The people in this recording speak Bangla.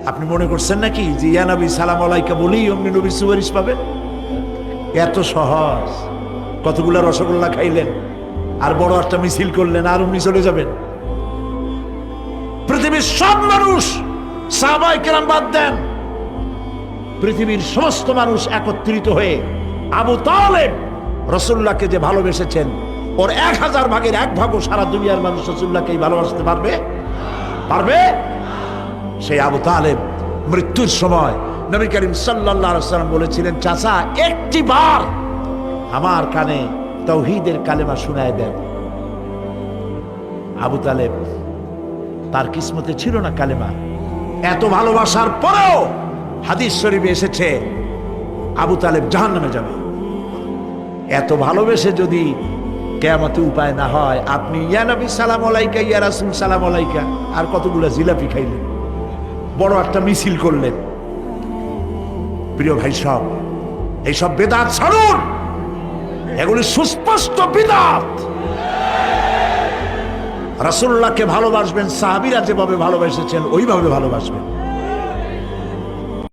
আপনি মনে করছেন নাকি যে ইয়া নবী সালাম আলাইকা বলেই অমনি নবী সুপারিশ পাবেন? এত সহজ। কতগুলা রসগোল্লা খাইলেন আর বড় একটা মিছিল করলেন আর অমনি চলে যাবেন? পৃথিবীর সব মানুষ, সাহাবায়ে কেরাম বাদ দেন, পৃথিবীর সমস্ত মানুষ একত্রিত হয়ে আবু তালেব রাসূলুল্লাহকে যে ভালোবেসেছেন, ওর 1000 ভাগের 1 ভাগও সারা দুনিয়ার মানুষ রাসূলুল্লাহকেই ভালোবাসতে পারবে? পারবে? সেই আবু তালেব মৃত্যুর সময় নবী করিম সাল্লাল্লাহু আলাইহি ওয়াসাল্লাম বলেছিলেন, চাচা একটি বার আমার কানে তাওহীদের কালেমা শোনায় দেন। আবু তালেব, তার কিসমতে ছিল না কালেমা। এত ভালোবাসার পরেও হাদিস শরীফে এসেছে আবু তালেব জাহান্নামে যাবে। এত ভালোবেসে যদি কিয়ামতে উপায় না হয়, আপনি ইয়া নবী সালাম আলাইকা, ইয়া রাসূল সালাম আলাইকা আর কতগুলো জিলাপি খাইলেন, বড় একটা মিছিল করলেন। প্রিয় ভাই সব, এইসব বেদাত ছাড়ুন, এগুলি সুস্পষ্ট বিদআত। রাসূলুল্লাহকে ভালোবাসবেন, সাহাবীরা যেভাবে ভালোবেসেছেন ওইভাবে ভালোবাসবেন।